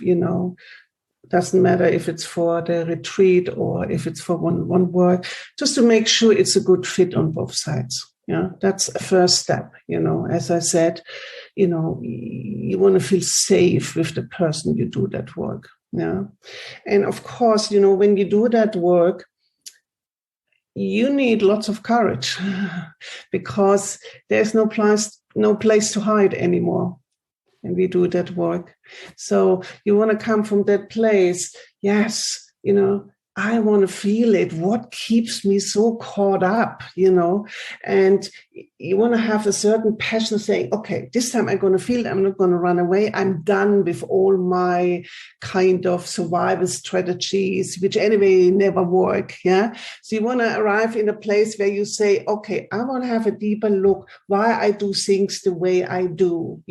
doesn't matter if it's for the retreat or if it's for one work, just to make sure it's a good fit on both sides. Yeah, that's a first step. As I said, you want to feel safe with the person you do that work. Yeah. And of course, when you do that work, you need lots of courage because there's no place to hide anymore. And we do that work. So you want to come from that place. Yes, I want to feel it. What keeps me so caught up, and you want to have a certain passion saying, okay, this time I'm going to feel it. I'm not going to run away. I'm done with all my kind of survival strategies, which anyway never work. Yeah. So you want to arrive in a place where you say, okay, I want to have a deeper look why I do things the way I do.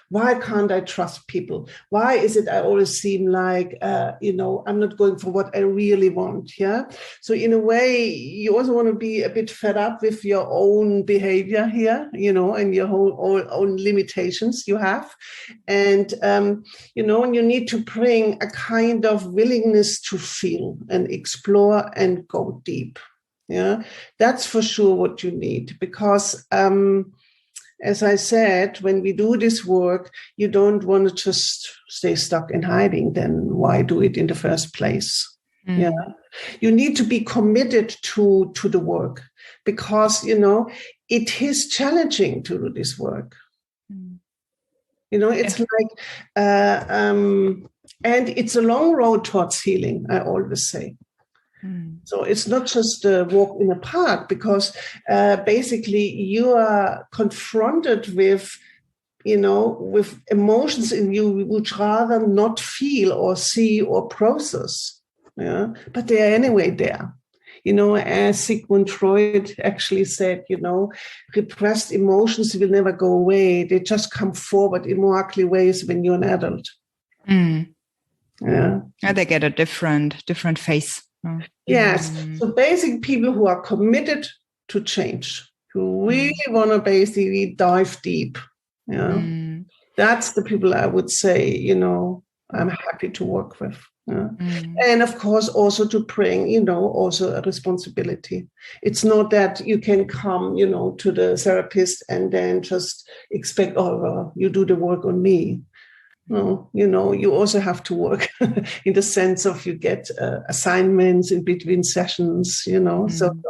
Why can't I trust people? Why is it I always seem like, I'm not going for what I really really want. Yeah. So in a way, you also want to be a bit fed up with your own behavior here, and your own limitations you have. And, and you need to bring a kind of willingness to feel and explore and go deep. Yeah, that's for sure what you need, because as I said, when we do this work, you don't want to just stay stuck in hiding. Then why do it in the first place? Yeah, you need to be committed to the work, because it is challenging to do this work. It's like and it's a long road towards healing, I always say. So it's not just a walk in a park, because basically you are confronted with emotions in you you would rather not feel or see or process. Yeah, but they are anyway there. As Sigmund Freud actually said, repressed emotions will never go away. They just come forward in more ugly ways when you're an adult. Yeah, they get a different face. Yes. So basically people who are committed to change, who really want to basically dive deep. That's the people I would say, I'm happy to work with. And of course, also to bring, also a responsibility. It's not that you can come, to the therapist and then just expect, you do the work on me. No, you also have to work in the sense of you get assignments in between sessions, so you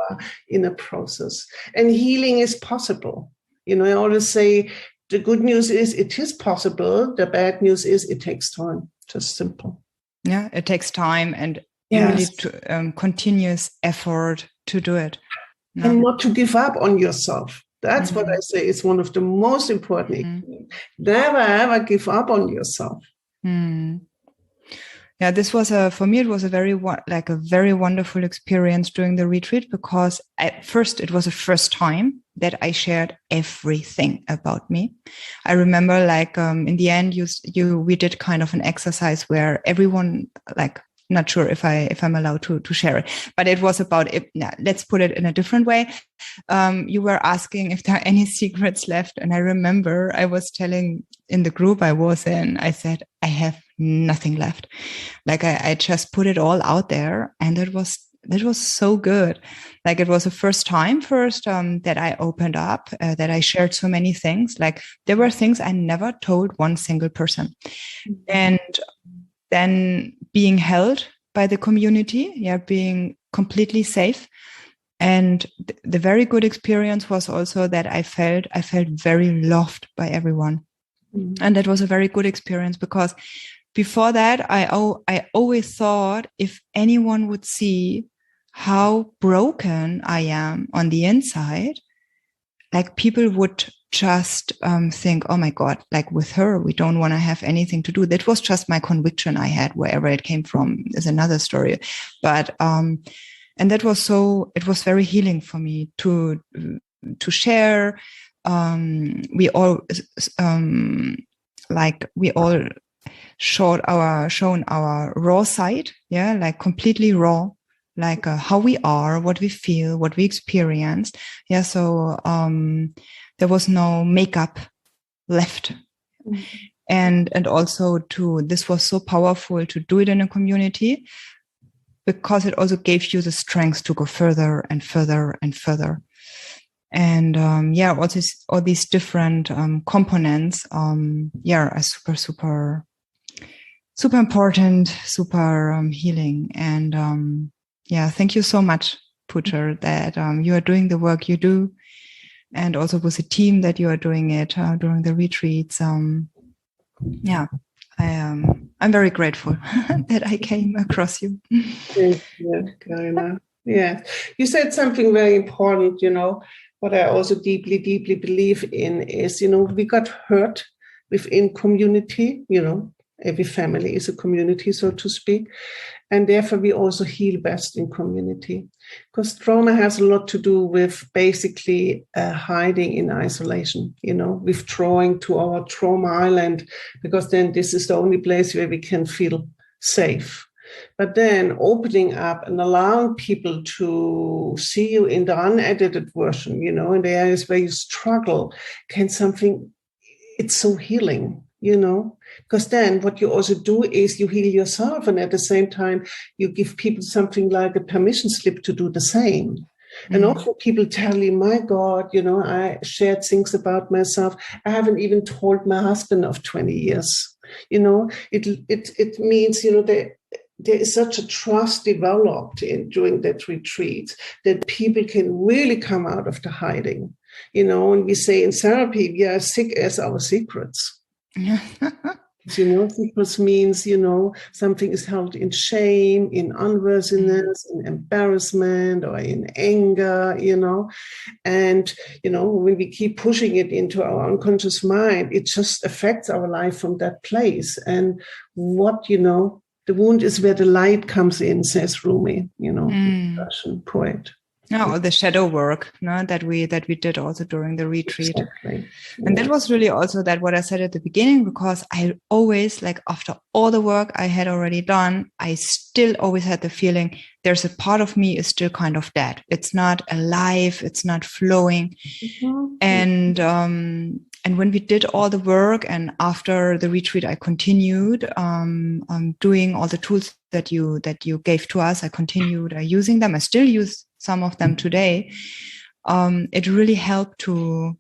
are in a process. And healing is possible. I always say the good news is it is possible. The bad news is it takes time. Just simple. Yeah, it takes time and really continuous effort to do it. No. And not to give up on yourself. That's what I say is one of the most important things. Never, ever give up on yourself. Yeah, this was for me, it was a very wonderful experience during the retreat, because at first it was the first time that I shared everything about me. I remember in the end, we did kind of an exercise where everyone not sure if I'm allowed to share it, but it was about it. Let's put it in a different way. You were asking if there are any secrets left. And I remember I was telling in the group I was in, I said, I have nothing left. I just put it all out there. And it was so good. It was the first time that I opened up, that I shared so many things. There were things I never told one single person. And then being held by the community, being completely safe. And the very good experience was also that I felt very loved by everyone. And that was a very good experience, because before that, I always thought if anyone would see how broken I am on the inside, people would just think, oh my God, with her, we don't want to have anything to do. That was just my conviction I had. Wherever it came from is another story. But, and that was it was very healing for me to share. We all shown our raw side. Yeah. Completely raw. How we are, what we feel, what we experience. Yeah. So, there was no makeup left. And also this was so powerful to do it in a community, because it also gave you the strength to go further and further and further. And, all these different, components, are super, super, super important, super, healing. And, thank you so much, Puja, that, you are doing the work you do. And also with the team that you are doing it during the retreats. I'm very grateful that I came across you. Thank you, Carina. Yeah, you said something very important. What I also deeply, deeply believe in is, we got hurt within community. Every family is a community, so to speak. And therefore, we also heal best in community, because trauma has a lot to do with basically hiding in isolation, withdrawing to our trauma island, because then this is the only place where we can feel safe. But then opening up and allowing people to see you in the unedited version, you know, in the areas where you struggle, it's so healing, you know, because then what you also do is you heal yourself. And at the same time, you give people something like a permission slip to do the same. And often people tell you, my God, you know, I shared things about myself. I haven't even told my husband of 20 years. You know, it means, you know, there is such a trust developed during that retreat that people can really come out of the hiding. You know, and we say in therapy, we are as sick as our secrets. You know, secrets means, you know, something is held in shame, in unworthiness, in embarrassment, or in anger, you know. And, you know, when we keep pushing it into our unconscious mind, it just affects our life from that place. And you know, the wound is where the light comes in, says Rumi, you know, Russian poet. No, the shadow work, no, that we did also during the retreat. Exactly. And that was really also that what I said at the beginning, because I always, like, after all the work I had already done, I still always had the feeling there's a part of me is still kind of dead. It's not alive. It's not flowing. And when we did all the work, and after the retreat, I continued doing all the tools that you gave to us. I continued using them. I still use some of them today. It really helped to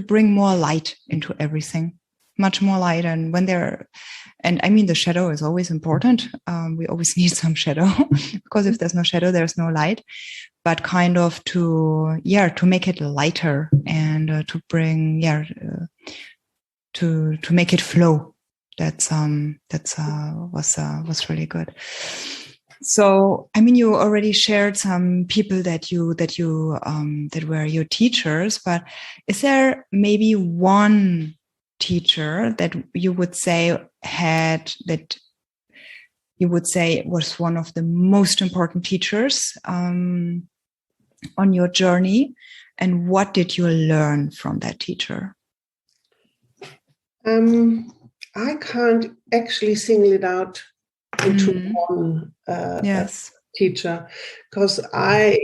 bring more light into everything, much more light. And I mean, the shadow is always important. We always need some shadow because if there's no shadow, there's no light. But kind of to make it lighter and to bring, to make it flow. Was really good. So, I mean, you already shared some people that were your teachers, but is there maybe one teacher that you would say was one of the most important teachers on your journey, and what did you learn from that teacher? I can't actually single it out into one teacher, because I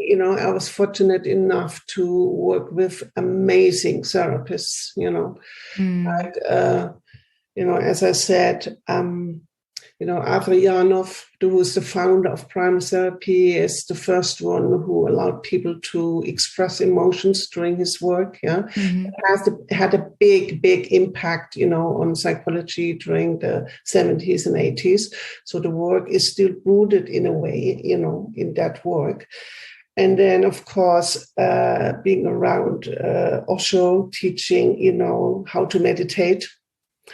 was fortunate enough to work with amazing therapists, like, as I said, Adrianov, who is the founder of Primal therapy, is the first one who allowed people to express emotions during his work. It had a big impact, on psychology during the 70s and 80s. So the work is still rooted in a way, in that work. And then, of course, being around Osho, teaching, how to meditate.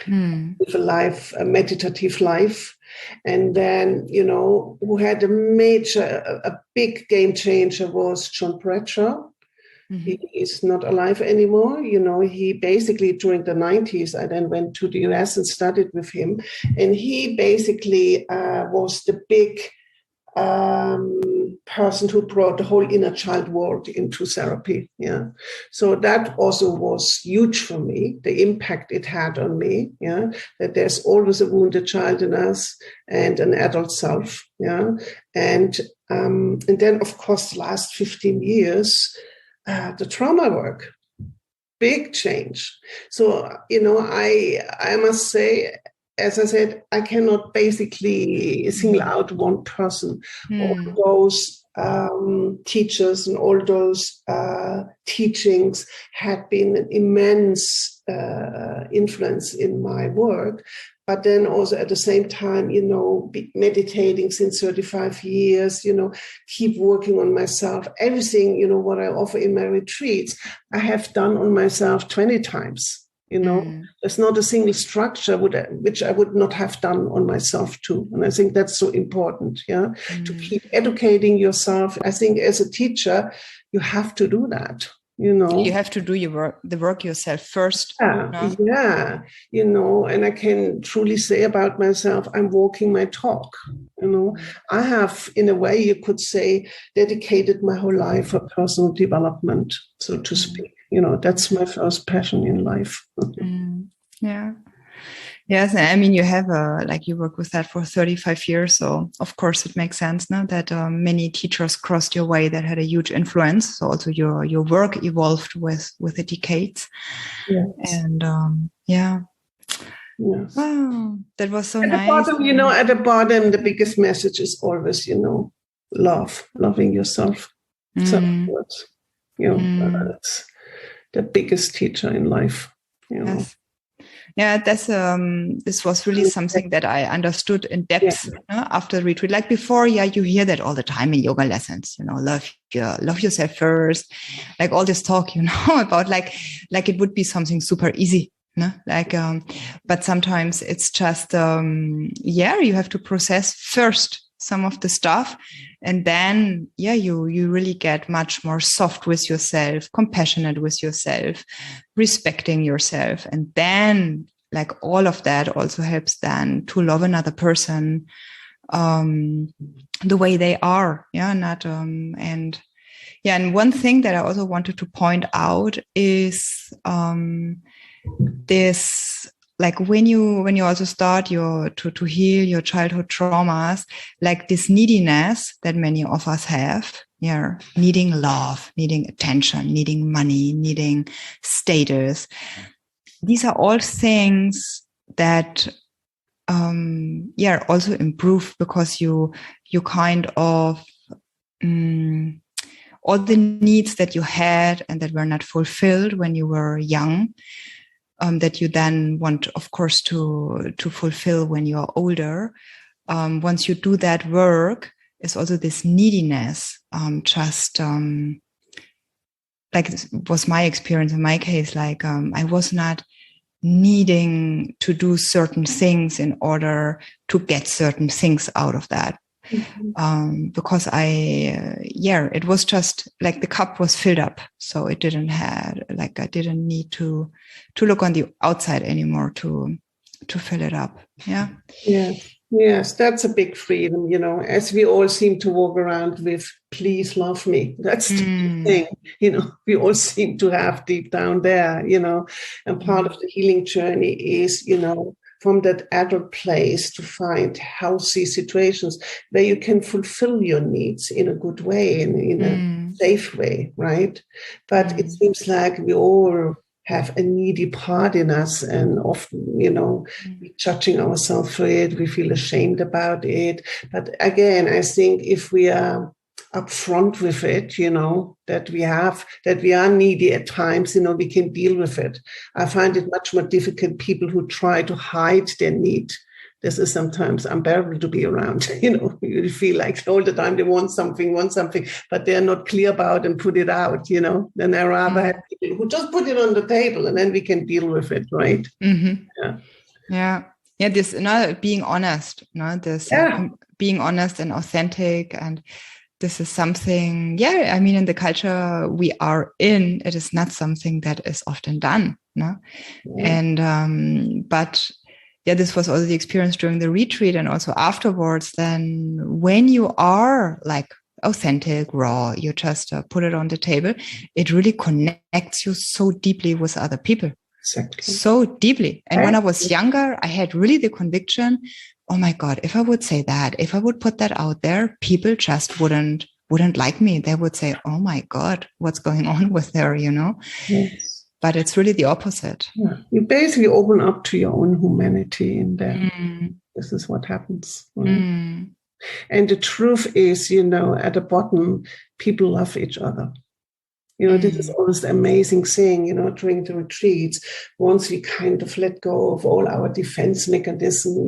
With a meditative life. And then, who had a big game changer was John Bradshaw. He is not alive anymore. He basically, during the 90s, I then went to the US and studied with him. And he basically was the big person who brought the whole inner child world into therapy. So that also was huge for me, the impact it had on me, that there's always a wounded child in us and an adult self. And then, of course, the last 15 years, the trauma work, big change. So, I must say, as I said, I cannot basically single out one person. All those teachers and all those teachings had been an immense influence in my work. But then also at the same time, meditating since 35 years, keep working on myself. Everything, what I offer in my retreats, I have done on myself 20 times. There's not a single structure which I would not have done on myself too. And I think that's so important, to keep educating yourself. I think as a teacher, you have to do that, You have to do the work yourself first. Yeah. And I can truly say about myself, I'm walking my talk. I have, in a way, you could say, dedicated my whole life for personal development, so to speak. That's my first passion in life. Yes, I mean, you have you work with that for 35 years, so of course it makes sense now that many teachers crossed your way that had a huge influence. So also your work evolved with the decades, and yeah. Yes. Wow, that was so At the nice. bottom, at the bottom, the biggest message is always, loving yourself. Self-worth. That's the biggest teacher in life. Yes. Yeah, that's this was really something that I understood in depth after the retreat. Like before, you hear that all the time in yoga lessons. Love yourself first. Like all this talk, about like it would be something super easy. But sometimes it's just you have to process first some of the stuff, and then you really get much more soft with yourself, compassionate with yourself, respecting yourself, and then like all of that also helps then to love another person the way they are. And one thing that I also wanted to point out is this, like when you also start to heal your childhood traumas, like this neediness that many of us have, needing love, needing attention, needing money, needing status. These are all things that also improve because you kind of all the needs that you had and that were not fulfilled when you were young, that you then want, of course, to fulfill when you're older. Once you do that work, is also this neediness. Like it was my experience in my case. Like I was not needing to do certain things in order to get certain things out of that. Because it was just like the cup was filled up. So it didn't have, like, I didn't need to look on the outside anymore to fill it up. Yeah. Yeah. Yes, that's a big freedom, as we all seem to walk around with, please love me. That's the thing, we all seem to have deep down there, and part of the healing journey is, from that adult place to find healthy situations where you can fulfill your needs in a good way and in a safe way, right? But it seems like we all have a needy part in us, and often, we're judging ourselves for it. We feel ashamed about it. But again, I think if we are upfront with it, that we are needy at times, we can deal with it. I find it much more difficult people who try to hide their need. This is sometimes unbearable to be around. You feel like all the time they want something, but they're not clear about and put it out, Then I rather have people who just put it on the table and then we can deal with it, right? Yeah. This being honest, being honest and authentic, and this is something, I mean, in the culture we are in, it is not something that is often done, and but this was also the experience during the retreat and also afterwards. Then when you are like authentic, raw, you just put it on the table, it really connects you so deeply with other people. Exactly. So deeply. And when I was younger, I had really the conviction, oh my God, if I would say that, if I would put that out there, people just wouldn't like me. They would say, oh my God, what's going on with her, Yes. But it's really the opposite. Yeah. You basically open up to your own humanity in there. This is what happens. Right? And the truth is, at the bottom, people love each other. This is always the amazing thing, during the retreats. Once we kind of let go of all our defense mechanism,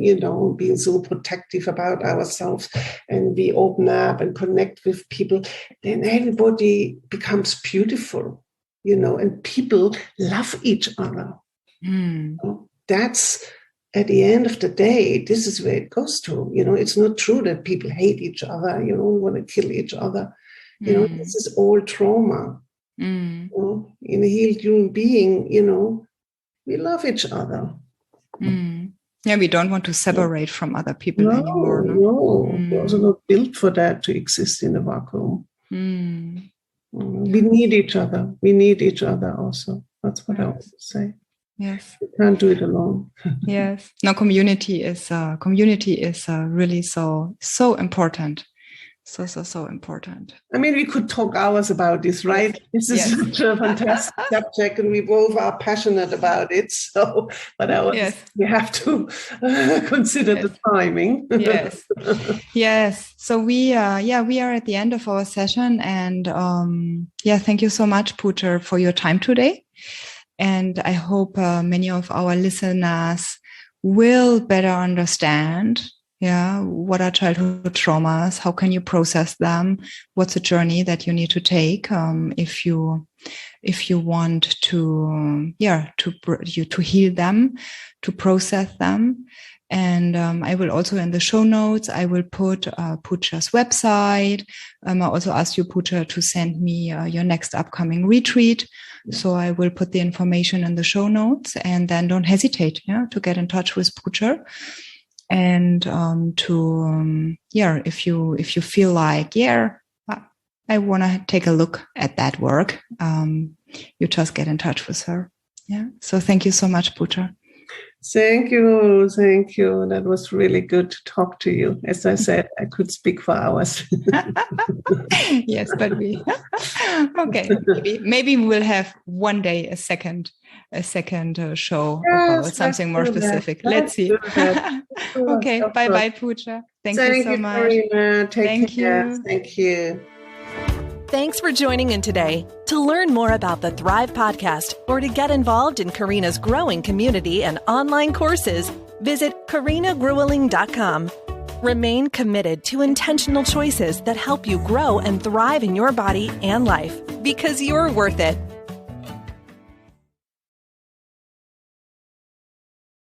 being so protective about ourselves, and we open up and connect with people, then everybody becomes beautiful, and people love each other. That's, at the end of the day, this is where it goes to. It's not true that people hate each other, want to kill each other. This is all trauma. In a healed human being, we love each other. We don't want to separate from other people anymore. No. We're also not built for that, to exist in a vacuum. We need each other. We need each other also. That's what I want to say. Yes. You can't do it alone. Yes. No, community is really so important. So important. I mean, we could talk hours about this, right? Yes. This is such a fantastic subject, and we both are passionate about it. So, but we have to consider the timing. Yes. So we are at the end of our session, and thank you so much, Puja, for your time today. And I hope many of our listeners will better understand. What are childhood traumas? How can you process them? What's a journey that you need to take if you want to heal them, to process them? And I will also in the show notes I will put Puja's website. I also asked you, Puja, to send me your next upcoming retreat. So I will put the information in the show notes, and then don't hesitate to get in touch with Puja. And if you feel like I want to take a look at that work, you just get in touch with her. So thank you so much, Puja. Thank you. That was really good to talk to you. As I said, I could speak for hours. Yes, but maybe we'll have one day a second show about something more specific. Let's see. Okay, bye, Puja. Thank you so much. Carina. Take care. Thank you. Thanks for joining in today. To learn more about the Thrive podcast or to get involved in Carina's growing community and online courses, visit carinagreweling.com. Remain committed to intentional choices that help you grow and thrive in your body and life, because you're worth it.